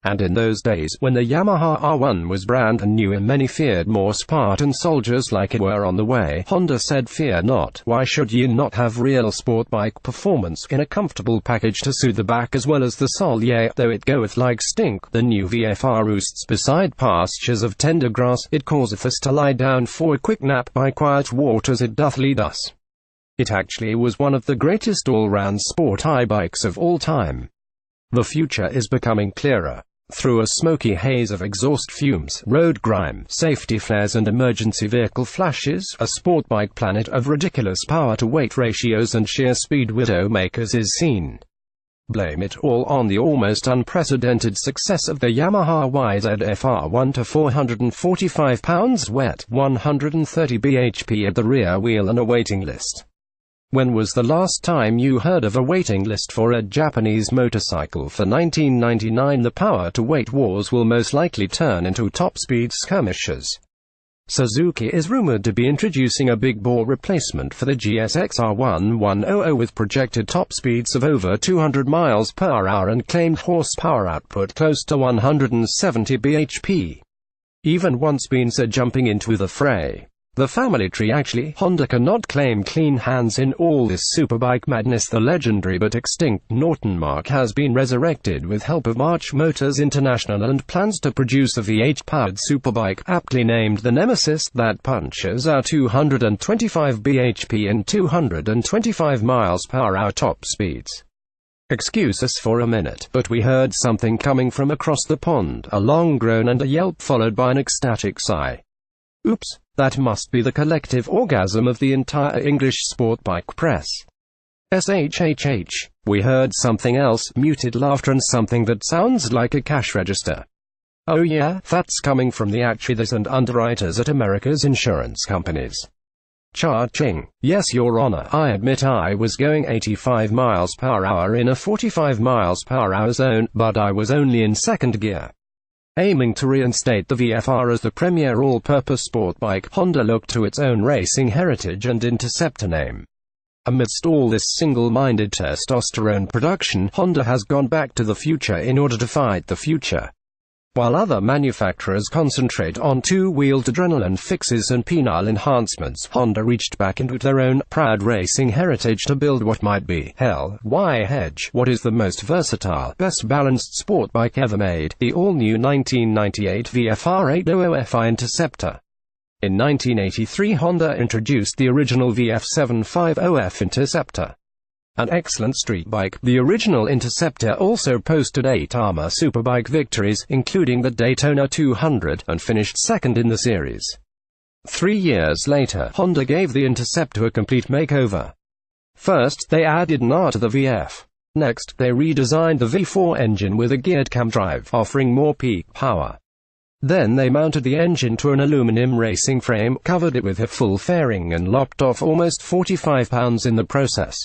And in those days, when the Yamaha R1 was brand new and many feared more Spartan soldiers like it were on the way, Honda said, "Fear not. Why should you not have real sport bike performance in a comfortable package to soothe the back as well as the soul? Yea, though it goeth like stink, the new VFR roosts beside pastures of tender grass, it causeth us to lie down for a quick nap by quiet waters, it doth lead us." It actually was one of the greatest all-round sportybikes of all time. The future is becoming clearer. Through a smoky haze of exhaust fumes, road grime, safety flares and emergency vehicle flashes, a sportbike planet of ridiculous power-to-weight ratios and sheer speed widowmakers is seen. Blame it all on the almost unprecedented success of the Yamaha VFR800FI to 445 pounds wet, 130 bhp at the rear wheel and a waiting list. When was the last time you heard of a waiting list for a Japanese motorcycle? For 1999, the power-to-weight wars will most likely turn into top-speed skirmishes. Suzuki is rumored to be introducing a big-bore replacement for the GSX-R 1100 with projected top speeds of over 200 miles per hour and claimed horsepower output close to 170 bhp. Even once been said jumping into the fray. The family tree actually, Honda cannot claim clean hands in all this superbike madness. The legendary but extinct Norton Mark has been resurrected with help of March Motors International and plans to produce a V8-powered superbike, aptly named the Nemesis, that punches out 225 bhp and 225 miles per hour top speeds. Excuse us for a minute, but we heard something coming from across the pond, a long groan and a yelp followed by an ecstatic sigh. Oops, that must be the collective orgasm of the entire English sportbike press. SHHH. We heard something else, muted laughter and something that sounds like a cash register. Oh yeah, that's coming from the actuaries and underwriters at America's insurance companies. Cha-ching. Yes, Your Honor, I admit I was going 85 miles per hour in a 45 miles per hour zone, but I was only in second gear. Aiming to reinstate the VFR as the premier all-purpose sportbike, Honda looked to its own racing heritage and Interceptor name. Amidst all this single-minded testosterone production, Honda has gone back to the future in order to fight the future. While other manufacturers concentrate on two-wheeled adrenaline fixes and penile enhancements, Honda reached back into their own proud racing heritage to build what might be, hell, why hedge, what is the most versatile, best-balanced sport bike ever made, the all-new 1998 VFR800FI Interceptor. In 1983, Honda introduced the original VF750F Interceptor. An excellent street bike, the original Interceptor also posted 8 AMA superbike victories, including the Daytona 200, and finished second in the series. 3 years later, Honda gave the Interceptor a complete makeover. First, they added an R to the VF. Next, they redesigned the V4 engine with a geared cam drive, offering more peak power. Then they mounted the engine to an aluminum racing frame, covered it with a full fairing and lopped off almost 45 pounds in the process.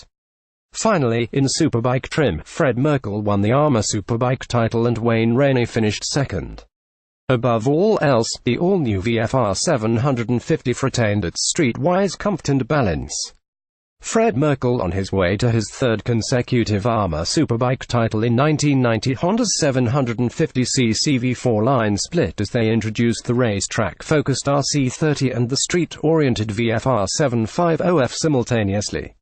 Finally, in superbike trim, Fred Merkel won the AMA Superbike title and Wayne Rainey finished second. Above all else, the all-new VFR750 retained its street-wise comfort and balance. Fred Merkel on his way to his third consecutive AMA Superbike title in 1990. Honda's 750cc V4 line split as they introduced the racetrack-focused RC30 and the street-oriented VFR750F simultaneously.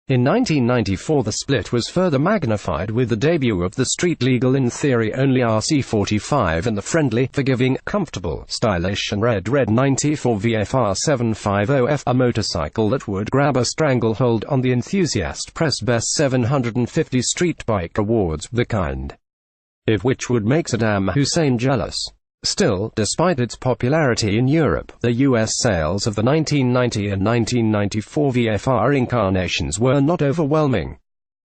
In 1994 the split was further magnified with the debut of the street-legal in theory only RC45 and the friendly, forgiving, comfortable, stylish and red 94 VFR750F, a motorcycle that would grab a stranglehold on the enthusiast press best 750 street bike awards, the kind of which would make Saddam Hussein jealous. Still, despite its popularity in Europe, the US sales of the 1990 and 1994 VFR incarnations were not overwhelming.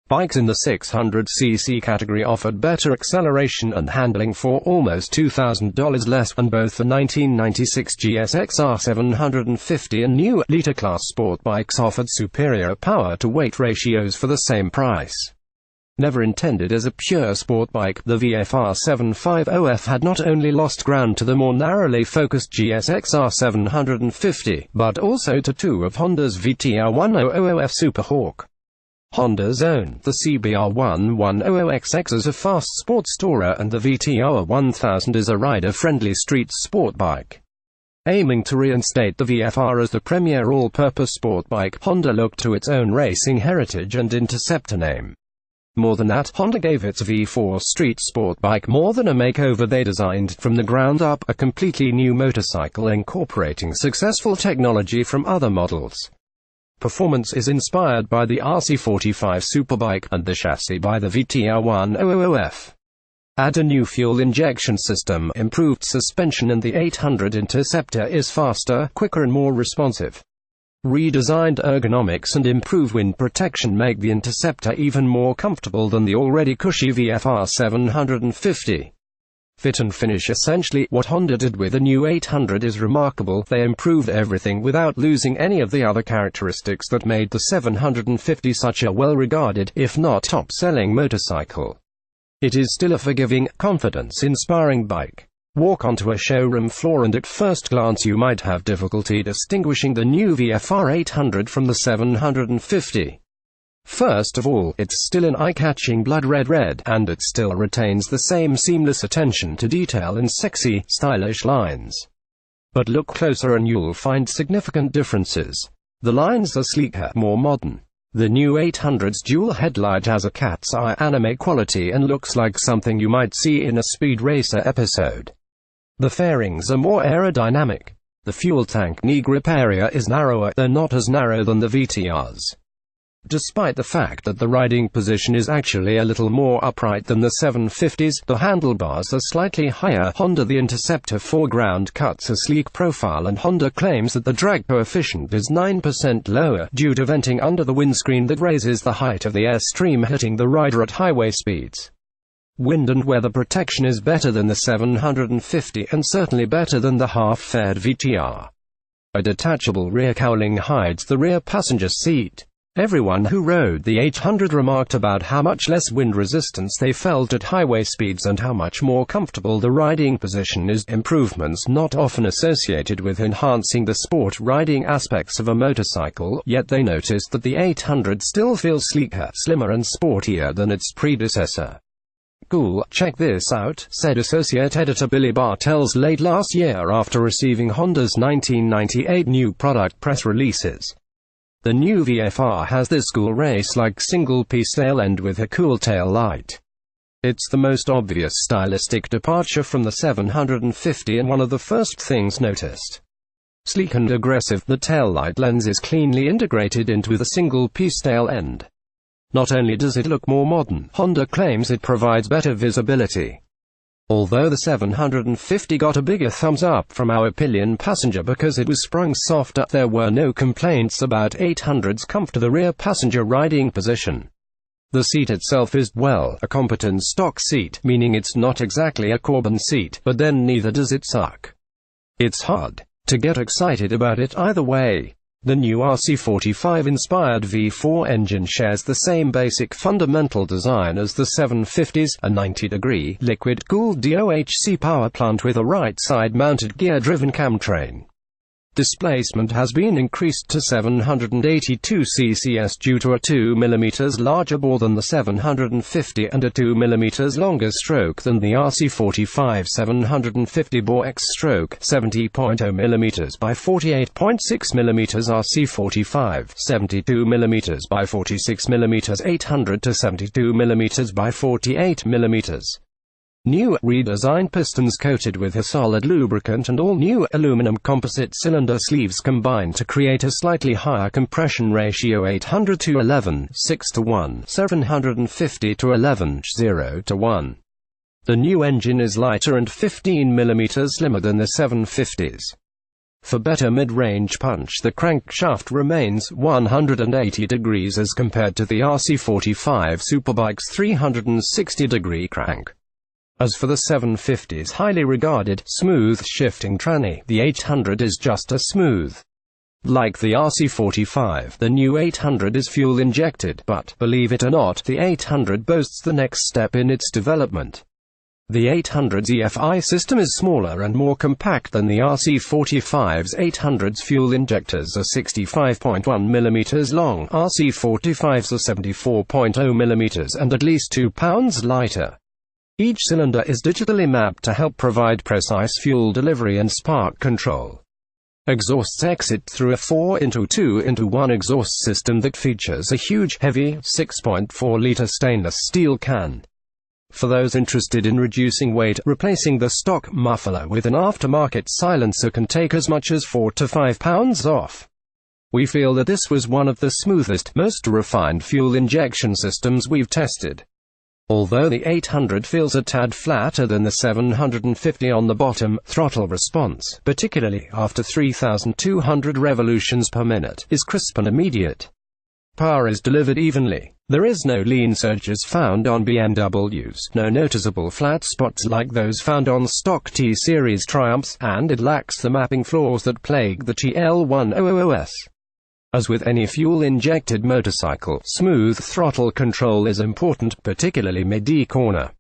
Bikes in the 600cc category offered better acceleration and handling for almost $2,000 less, and both the 1996 GSX-R 750 and new liter-class sport bikes offered superior power-to-weight ratios for the same price. Never intended as a pure sport bike, the VFR750F had not only lost ground to the more narrowly focused GSX-R 750, but also to two of Honda's VTR 100F Super Hawk. Honda's own, the CBR1100XX is a fast sports tourer and the VTR1000 is a rider-friendly street sport bike. Aiming to reinstate the VFR as the premier all-purpose sport bike, Honda looked to its own racing heritage and Interceptor name. More than that, Honda gave its V4 street sport bike more than a makeover. They designed, from the ground up, a completely new motorcycle incorporating successful technology from other models. Performance is inspired by the RC45 Superbike, and the chassis by the VTR100F. Add a new fuel injection system, improved suspension, and the 800 Interceptor is faster, quicker and more responsive. Redesigned ergonomics and improved wind protection make the Interceptor even more comfortable than the already cushy VFR750. Fit and finish. Essentially, what Honda did with the new 800 is remarkable. They improved everything without losing any of the other characteristics that made the 750 such a well-regarded, if not top-selling motorcycle. It is still a forgiving, confidence-inspiring bike. Walk onto a showroom floor and at first glance you might have difficulty distinguishing the new VFR800 from the 750. First of all, it's still an eye-catching blood red, and it still retains the same seamless attention to detail and sexy, stylish lines. But look closer and you'll find significant differences. The lines are sleeker, more modern. The new 800's dual headlight has a cat's eye anime quality and looks like something you might see in a Speed Racer episode. The fairings are more aerodynamic. The fuel tank knee grip area is narrower, though not as narrow than the VTR's. Despite the fact that the riding position is actually a little more upright than the 750's, the handlebars are slightly higher. The Interceptor foreground cuts a sleek profile, and Honda claims that the drag coefficient is 9% lower, due to venting under the windscreen that raises the height of the airstream hitting the rider at highway speeds. Wind and weather protection is better than the 750, and certainly better than the half-faired VTR. A detachable rear cowling hides the rear passenger seat. Everyone who rode the 800 remarked about how much less wind resistance they felt at highway speeds and how much more comfortable the riding position is, improvements not often associated with enhancing the sport riding aspects of a motorcycle, yet they noticed that the 800 still feels sleeker, slimmer and sportier than its predecessor. "Cool, check this out," said Associate Editor Billy Bartels late last year after receiving Honda's 1998 new product press releases. The new VFR has this cool race-like single-piece tail end with a cool tail light. It's the most obvious stylistic departure from the 750 and one of the first things noticed. Sleek and aggressive, the tail light lens is cleanly integrated into the single-piece tail end. Not only does it look more modern, Honda claims it provides better visibility. Although the 750 got a bigger thumbs up from our pillion passenger because it was sprung softer, there were no complaints about 800's comfort. The rear passenger riding position. The seat itself is, well, a competent stock seat, meaning it's not exactly a Corbin seat, but then neither does it suck. It's hard to get excited about it either way. The new RC45-inspired V4 engine shares the same basic fundamental design as the 750's, a 90-degree, liquid-cooled DOHC power plant with a right-side mounted gear-driven camtrain. Displacement has been increased to 782 ccs due to a 2 mm larger bore than the 750 and a 2 mm longer stroke than the RC45 750 bore X-stroke, 70.0 mm by 48.6 mm RC45, 72 mm by 46 mm 800 to 72 mm by 48 mm. New, redesigned pistons coated with a solid lubricant and all new aluminum composite cylinder sleeves combine to create a slightly higher compression ratio 800 to 11, 6 to 1, 750 to 11, 0 to 1. The new engine is lighter and 15 mm slimmer than the 750's. For better mid-range punch, the crankshaft remains 180 degrees as compared to the RC45 Superbike's 360-degree crank. As for the 750's highly regarded, smooth shifting tranny, the 800 is just as smooth. Like the RC45, the new 800 is fuel-injected, but, believe it or not, the 800 boasts the next step in its development. The 800's EFI system is smaller and more compact than the RC45's 800's. Fuel injectors are 65.1 mm long, RC45's are 74.0 mm and at least 2 pounds lighter. Each cylinder is digitally mapped to help provide precise fuel delivery and spark control. Exhausts exit through a 4x2x1 exhaust system that features a huge, heavy, 6.4-litre stainless steel can. For those interested in reducing weight, replacing the stock muffler with an aftermarket silencer can take as much as 4 to 5 pounds off. We feel that this was one of the smoothest, most refined fuel injection systems we've tested. Although the 800 feels a tad flatter than the 750 on the bottom, throttle response, particularly after 3,200 revolutions per minute, is crisp and immediate. Power is delivered evenly. There is no lean surges found on BMWs, no noticeable flat spots like those found on stock T-Series Triumphs, and it lacks the mapping flaws that plague the TL100s. As with any fuel-injected motorcycle, smooth throttle control is important, particularly mid-corner.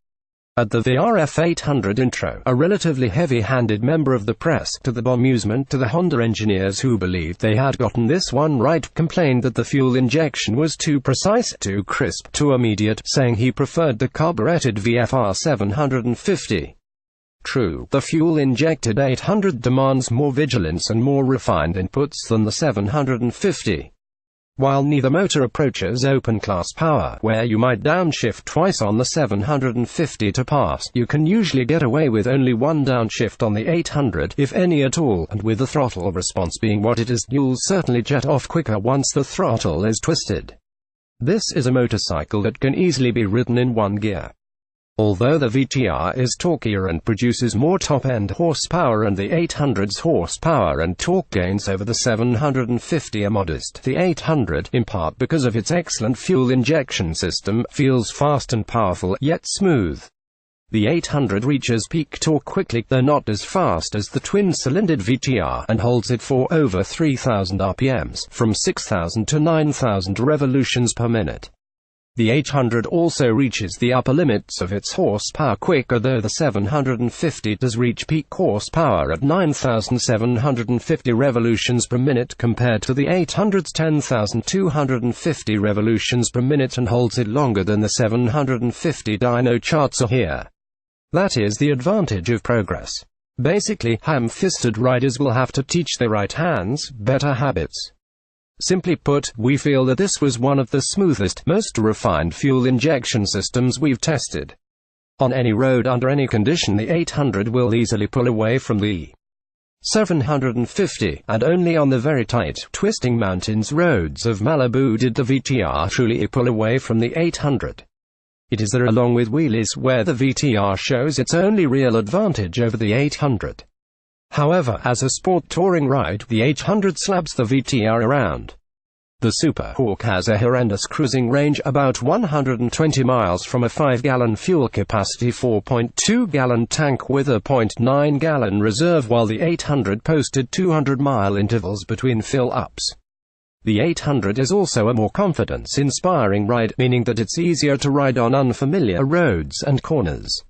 At the VFR800 intro, a relatively heavy-handed member of the press, to the amusement to the Honda engineers who believed they had gotten this one right, complained that the fuel injection was too precise, too crisp, too immediate, saying he preferred the carburetted VFR750. True, the fuel-injected 800 demands more vigilance and more refined inputs than the 750. While neither motor approaches open-class power, where you might downshift twice on the 750 to pass, you can usually get away with only one downshift on the 800, if any at all, and with the throttle response being what it is, you'll certainly jet off quicker once the throttle is twisted. This is a motorcycle that can easily be ridden in one gear. Although the VTR is torquier and produces more top-end horsepower and the 800's horsepower and torque gains over the 750 are modest, the 800, in part because of its excellent fuel injection system, feels fast and powerful, yet smooth. The 800 reaches peak torque quickly, though not as fast as the twin-cylindered VTR, and holds it for over 3,000 RPMs, from 6,000 to 9,000 revolutions per minute. The 800 also reaches the upper limits of its horsepower quicker, though the 750 does reach peak horsepower at 9,750 revolutions per minute compared to the 800's 10,250 revolutions per minute, and holds it longer than the 750 dyno charts are here. That is the advantage of progress. Basically, ham-fisted riders will have to teach their right hands better habits. Simply put, we feel that this was one of the smoothest, most refined fuel injection systems we've tested. On any road under any condition, the 800 will easily pull away from the 750, and only on the very tight, twisting mountains roads of Malibu did the VTR truly pull away from the 800. It is there, along with wheelies, where the VTR shows its only real advantage over the 800. However, as a sport touring ride, the 800 slaps the VTR around. The Super Hawk has a horrendous cruising range, about 120 miles from a 5-gallon fuel capacity 4.2-gallon tank with a 0.9-gallon reserve, while the 800 posted 200-mile intervals between fill-ups. The 800 is also a more confidence-inspiring ride, meaning that it's easier to ride on unfamiliar roads and corners.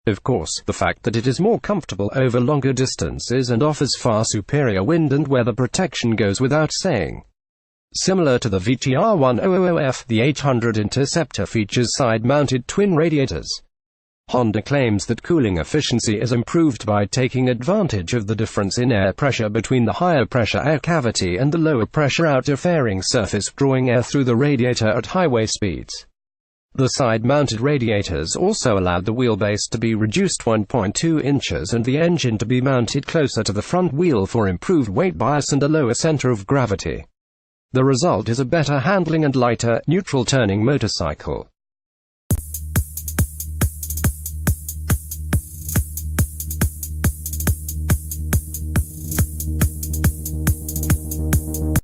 Of course, the fact that it is more comfortable over longer distances and offers far superior wind and weather protection goes without saying. Similar to the VTR100F, the 800 Interceptor features side-mounted twin radiators. Honda claims that cooling efficiency is improved by taking advantage of the difference in air pressure between the higher pressure air cavity and the lower pressure outer fairing surface, drawing air through the radiator at highway speeds. The side-mounted radiators also allowed the wheelbase to be reduced 1.2 inches and the engine to be mounted closer to the front wheel for improved weight bias and a lower center of gravity. The result is a better handling and lighter, neutral turning motorcycle.